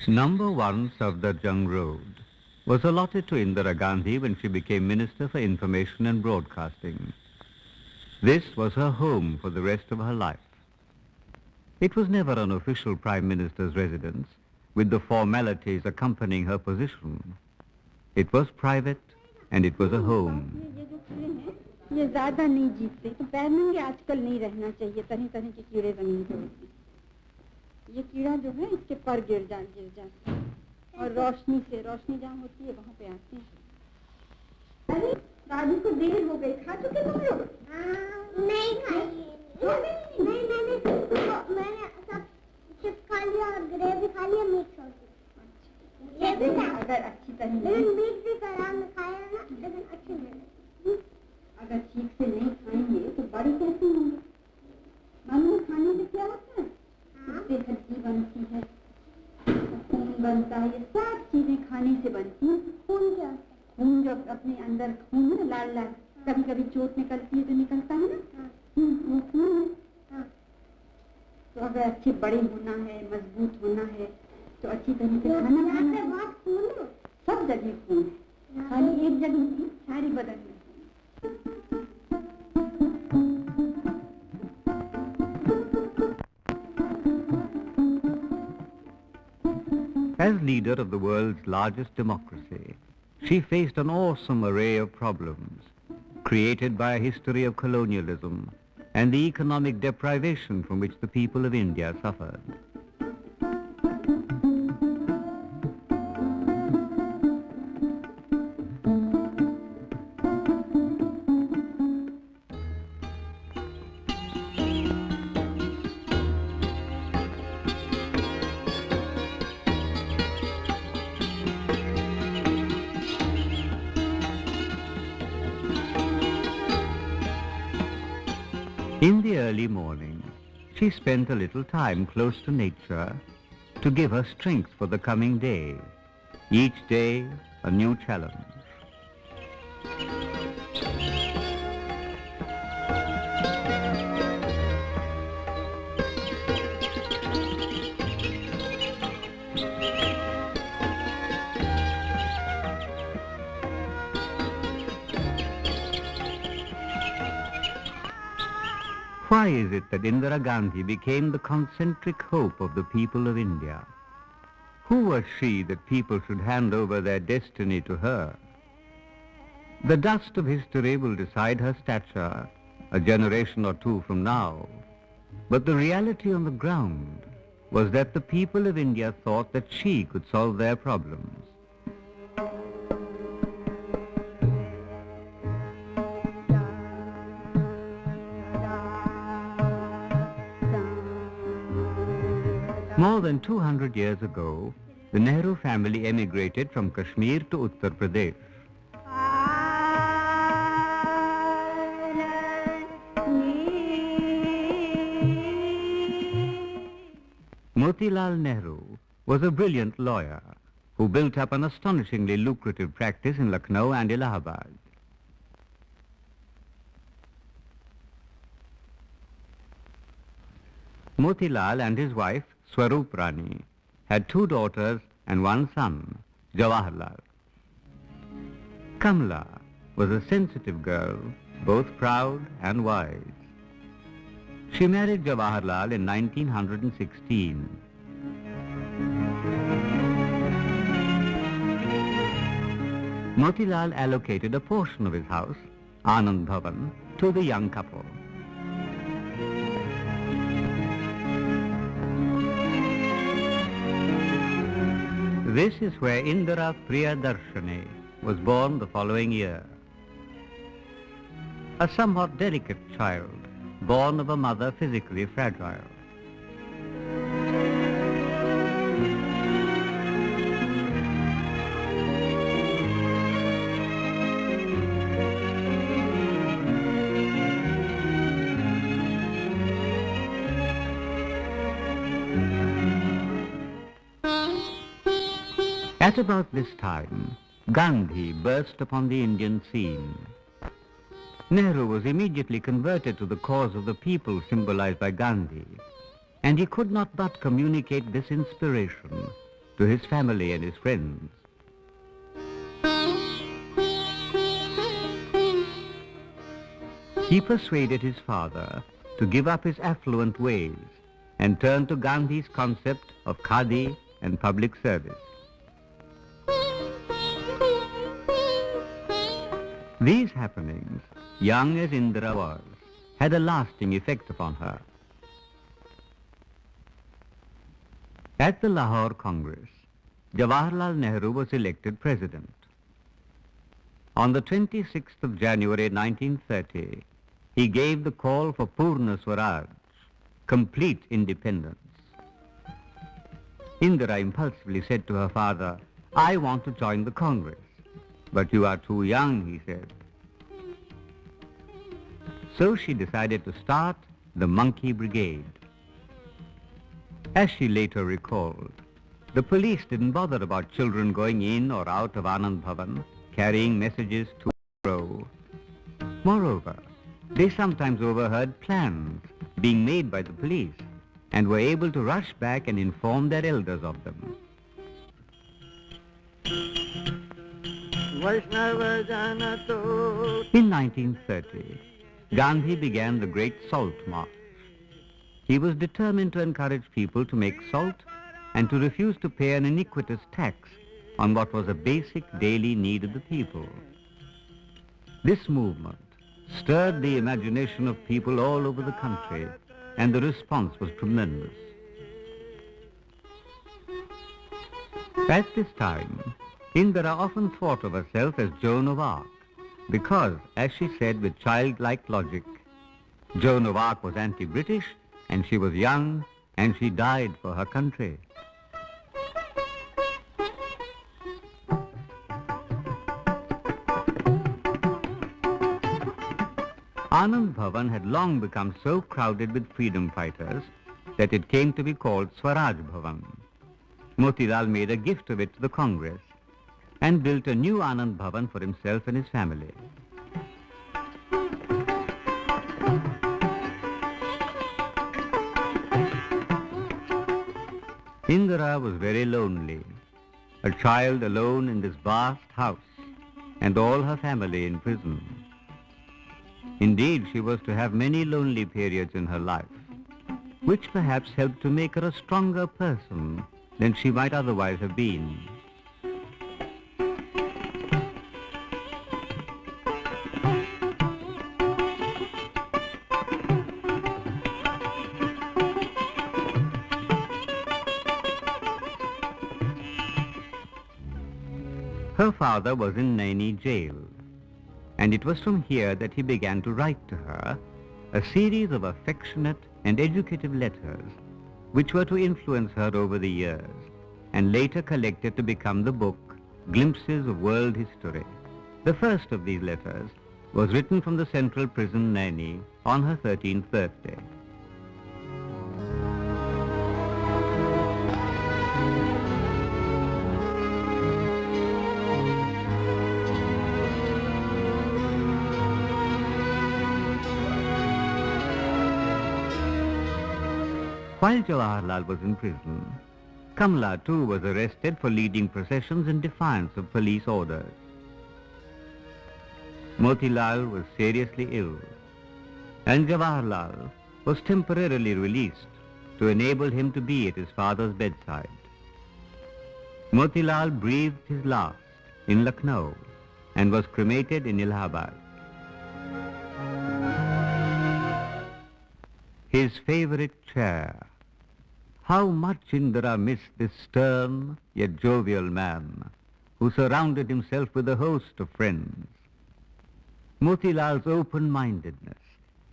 Number 1 Safdarjung Road was allotted to Indira Gandhi when she became Minister for Information and Broadcasting. This was her home for the rest of her life. It was never an official Prime Minister's residence, with the formalities accompanying her position. It was private and it was a home. ये ज़्यादा नहीं जीतते तो बैरनंगे आजकल नहीं रहना चाहिए तरह तरह के कीड़े ज़मीन पे होते हैं ये कीड़ा जो है इसके पर गिर जाते हैं और रोशनी जहाँ होती है वहाँ पे आते हैं अरे दादी को देर हो गई खा चुके तुम लोग नहीं खाई नहीं मैंने सब चिप्स खा लिया और ग्रेवी खा लिया मिक्स होती अगर अच्छी तरह मिक्स भी करा में खाया ना लेकिन अच्छी नहीं अगर ठीक से नहीं खाएंगे तो बड़ी कैसे होंगे मालूम खाने से क्या होता है उससे हड्डी बनती है खून बनता है ये सब चीजें खाने से बनती हैं खून क्या खून जब अपने अंदर खून है लाल लाल कभी कभी चोट निकलती है तो निकलता है ना वो खून है तो अगर अच्छे बड़े होना है मजबूत होना है तो अच्छी तरह से खाना खाना सब जगह खून है खाली एक जगह नहीं सारी बदन में As leader of the world's largest democracy, she faced an awesome array of problems created by a history of colonialism and the economic deprivation from which the people of India suffered. In the early morning, she spent a little time close to nature to give her strength for the coming day. Each day, a new challenge. Why is it that Indira Gandhi became the concentric hope of the people of India? Who was she that people should hand over their destiny to her? The dust of history will decide her stature a generation or two from now. But the reality on the ground was that the people of India thought that she could solve their problems. More than 200 years ago, the Nehru family emigrated from Kashmir to Uttar Pradesh. Motilal Nehru was a brilliant lawyer who built up an astonishingly lucrative practice in Lucknow and Allahabad. Motilal and his wife, Swarup Rani, had 2 daughters and 1 son, Jawaharlal. Kamla was a sensitive girl, both proud and wise. She married Jawaharlal in 1916. Motilal allocated a portion of his house, Anand Bhavan, to the young couple. This is where Indira Priyadarshini was born the following year. A somewhat delicate child, born of a mother physically fragile. At about this time, Gandhi burst upon the Indian scene. Nehru was immediately converted to the cause of the people symbolized by Gandhi, and he could not but communicate this inspiration to his family and his friends. He persuaded his father to give up his affluent ways and turn to Gandhi's concept of khadi and public service. These happenings, young as Indira was, had a lasting effect upon her. At the Lahore Congress, Jawaharlal Nehru was elected president. On the 26th of January 1930, he gave the call for Purna Swaraj, complete independence. Indira impulsively said to her father, "I want to join the Congress." "But you are too young," he said. So she decided to start the Monkey Brigade. As she later recalled, the police didn't bother about children going in or out of Anand Bhavan, carrying messages to and fro. Moreover, they sometimes overheard plans being made by the police and were able to rush back and inform their elders of them. In 1930, Gandhi began the Great Salt March. He was determined to encourage people to make salt and to refuse to pay an iniquitous tax on what was a basic daily need of the people. This movement stirred the imagination of people all over the country, and the response was tremendous. At this time, Indira often thought of herself as Joan of Arc, because, as she said with childlike logic, Joan of Arc was anti-British, and she was young, and she died for her country. Anand Bhavan had long become so crowded with freedom fighters that it came to be called Swaraj Bhavan. Motilal made a gift of it to the Congress and built a new Anand Bhavan for himself and his family. Indira was very lonely, a child alone in this vast house, and all her family in prison. Indeed, she was to have many lonely periods in her life, which perhaps helped to make her a stronger person than she might otherwise have been. Her father was in Naini jail, and it was from here that he began to write to her a series of affectionate and educative letters which were to influence her over the years and later collected to become the book Glimpses of World History. The first of these letters was written from the central prison Naini on her 13th birthday. While Jawaharlal was in prison, Kamla too was arrested for leading processions in defiance of police orders. Motilal was seriously ill, and Jawaharlal was temporarily released to enable him to be at his father's bedside. Motilal breathed his last in Lucknow and was cremated in Allahabad. His favorite chair. How much Indira missed this stern yet jovial man who surrounded himself with a host of friends. Motilal's open-mindedness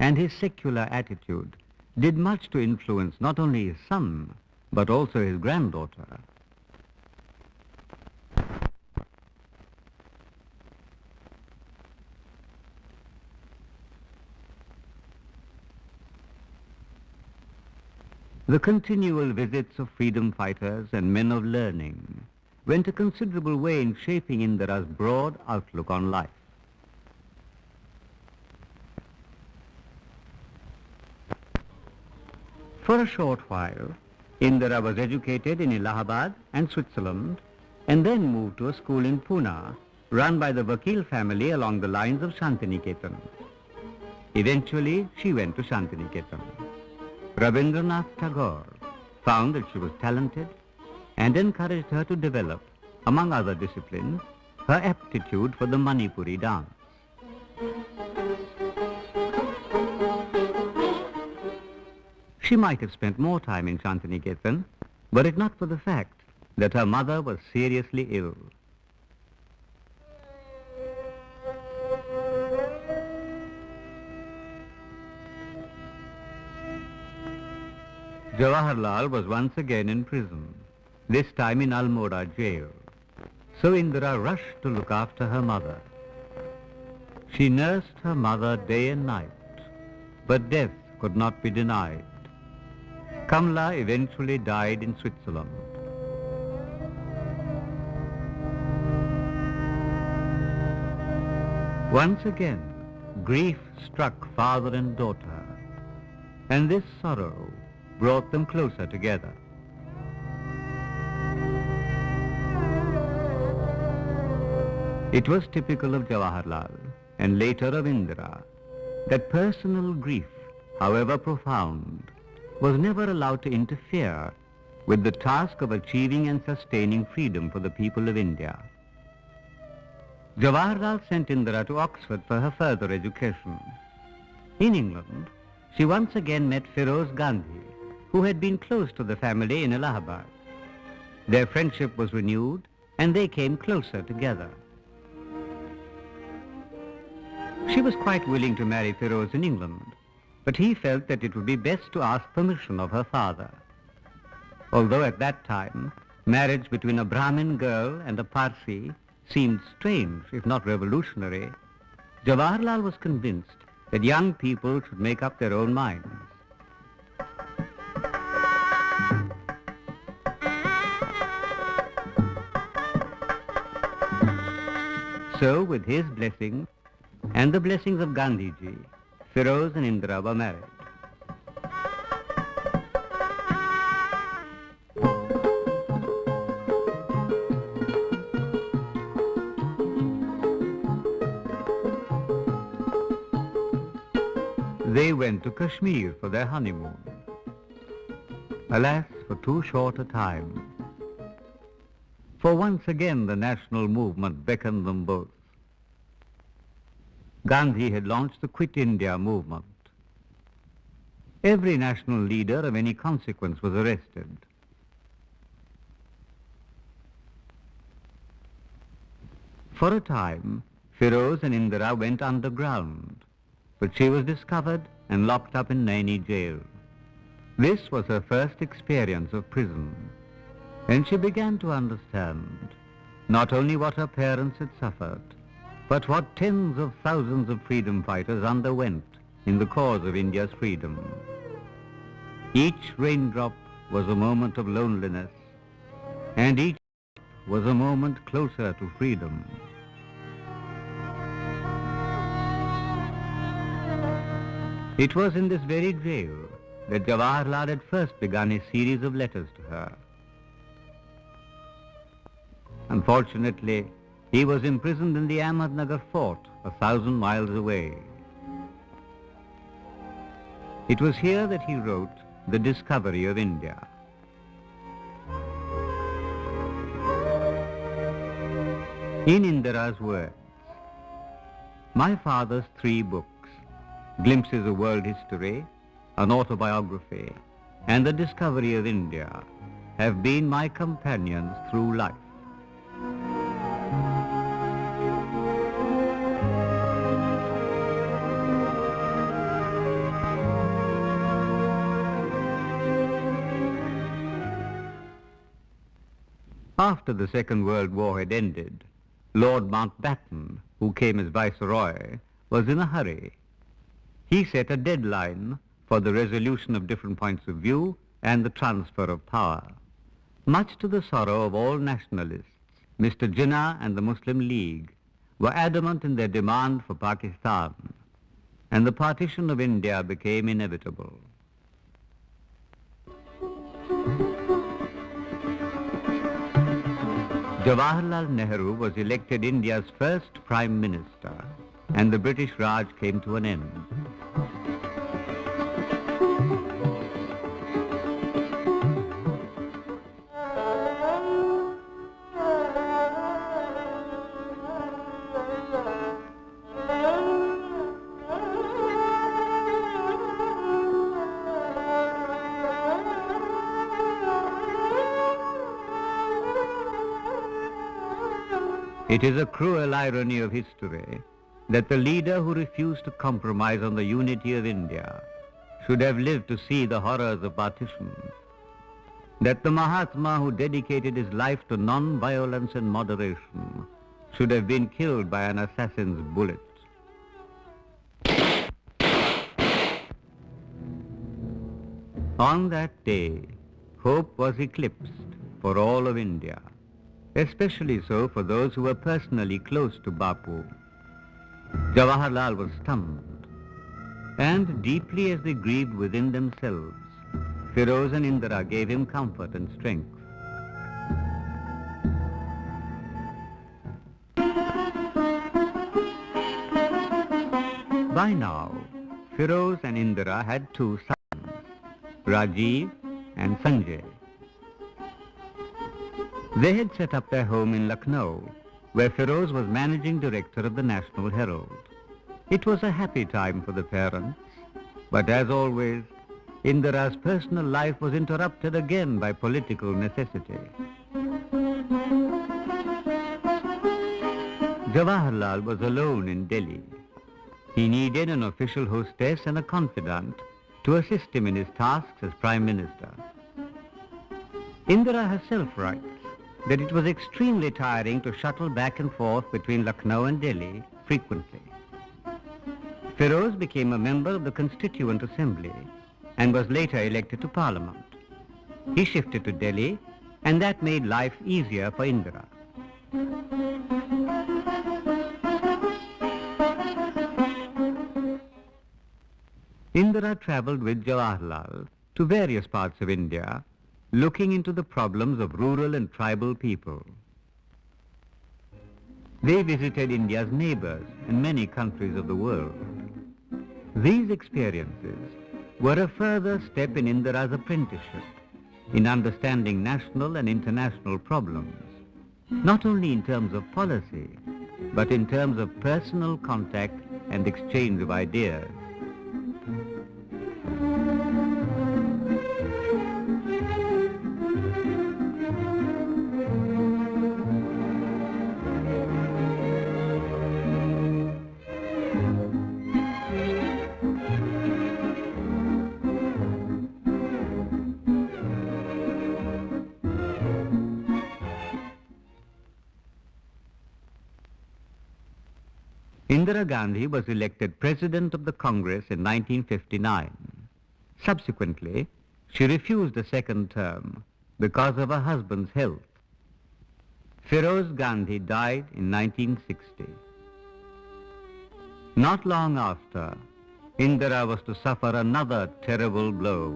and his secular attitude did much to influence not only his son, but also his granddaughter. The continual visits of freedom fighters and men of learning went a considerable way in shaping Indira's broad outlook on life. For a short while, Indira was educated in Allahabad and Switzerland and then moved to a school in Pune run by the Vakil family along the lines of Shantiniketan. Eventually, she went to Shantiniketan. Rabindranath Tagore found that she was talented and encouraged her to develop, among other disciplines, her aptitude for the Manipuri dance. She might have spent more time in Shantiniketan, were it not for the fact that her mother was seriously ill. Jawaharlal was once again in prison, this time in Almora jail. So Indira rushed to look after her mother. She nursed her mother day and night, but death could not be denied. Kamla eventually died in Switzerland. Once again, grief struck father and daughter, and this sorrow brought them closer together. It was typical of Jawaharlal, and later of Indira, that personal grief, however profound, was never allowed to interfere with the task of achieving and sustaining freedom for the people of India. Jawaharlal sent Indira to Oxford for her further education. In England, she once again met Feroz Gandhi, who had been close to the family in Allahabad. Their friendship was renewed, and they came closer together. She was quite willing to marry Feroz in England, but he felt that it would be best to ask permission of her father. Although at that time, marriage between a Brahmin girl and a Parsi seemed strange, if not revolutionary, Jawaharlal was convinced that young people should make up their own minds. So, with his blessing and the blessings of Gandhiji, Feroz and Indira were married. They went to Kashmir for their honeymoon. Alas, for too short a time. For once again the national movement beckoned them both. Gandhi had launched the Quit India movement. Every national leader of any consequence was arrested. For a time, Feroz and Indira went underground, but she was discovered and locked up in Naini jail. This was her first experience of prison, and she began to understand not only what her parents had suffered, but what tens of thousands of freedom fighters underwent in the cause of India's freedom. Each raindrop was a moment of loneliness, and each was a moment closer to freedom. It was in this very jail that Jawaharlal had first begun a series of letters to her. Unfortunately, he was imprisoned in the Ahmednagar fort, 1,000 miles away. It was here that he wrote The Discovery of India. In Indira's words, my father's 3 books, Glimpses of World History, an autobiography, and The Discovery of India, have been my companions through life. After the Second World War had ended, Lord Mountbatten, who came as Viceroy, was in a hurry. He set a deadline for the resolution of different points of view and the transfer of power. Much to the sorrow of all nationalists, Mr. Jinnah and the Muslim League were adamant in their demand for Pakistan, and the partition of India became inevitable. Jawaharlal Nehru was elected India's first Prime Minister, and the British Raj came to an end. It is a cruel irony of history that the leader who refused to compromise on the unity of India should have lived to see the horrors of partition, that the Mahatma who dedicated his life to non-violence and moderation should have been killed by an assassin's bullet. On that day, hope was eclipsed for all of India, especially so for those who were personally close to Bapu. Jawaharlal was stunned, and deeply as they grieved within themselves, Feroz and Indira gave him comfort and strength. By now, Feroz and Indira had two sons, Rajiv and Sanjay. They had set up their home in Lucknow, where Feroz was managing director of the National Herald. It was a happy time for the parents, but as always, Indira's personal life was interrupted again by political necessity. Jawaharlal was alone in Delhi. He needed an official hostess and a confidant to assist him in his tasks as Prime Minister. Indira herself writes that it was extremely tiring to shuttle back and forth between Lucknow and Delhi frequently. Feroz became a member of the Constituent Assembly and was later elected to Parliament. He shifted to Delhi, and that made life easier for Indira. Indira travelled with Jawaharlal to various parts of India, looking into the problems of rural and tribal people. They visited India's neighbors and many countries of the world. These experiences were a further step in Indira's apprenticeship in understanding national and international problems, not only in terms of policy, but in terms of personal contact and exchange of ideas. Indira Gandhi was elected President of the Congress in 1959. Subsequently, she refused a second term because of her husband's health. Feroz Gandhi died in 1960. Not long after, Indira was to suffer another terrible blow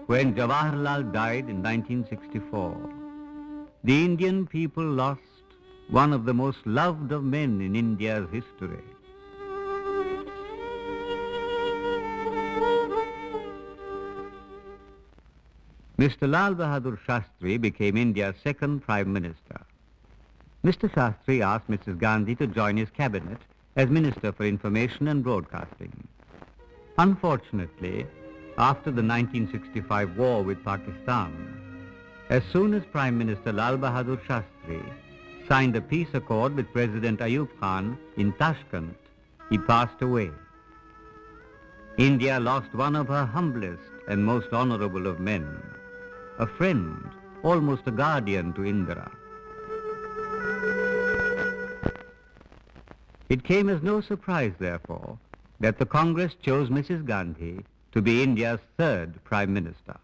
when Jawaharlal died in 1964. The Indian people lost one of the most loved of men in India's history. Mr. Lal Bahadur Shastri became India's second Prime Minister. Mr. Shastri asked Mrs. Gandhi to join his cabinet as Minister for Information and Broadcasting. Unfortunately, after the 1965 war with Pakistan, as soon as Prime Minister Lal Bahadur Shastri signed a peace accord with President Ayub Khan in Tashkent, he passed away. India lost one of her humblest and most honorable of men, a friend, almost a guardian to Indira. It came as no surprise, therefore, that the Congress chose Mrs. Gandhi to be India's third Prime Minister.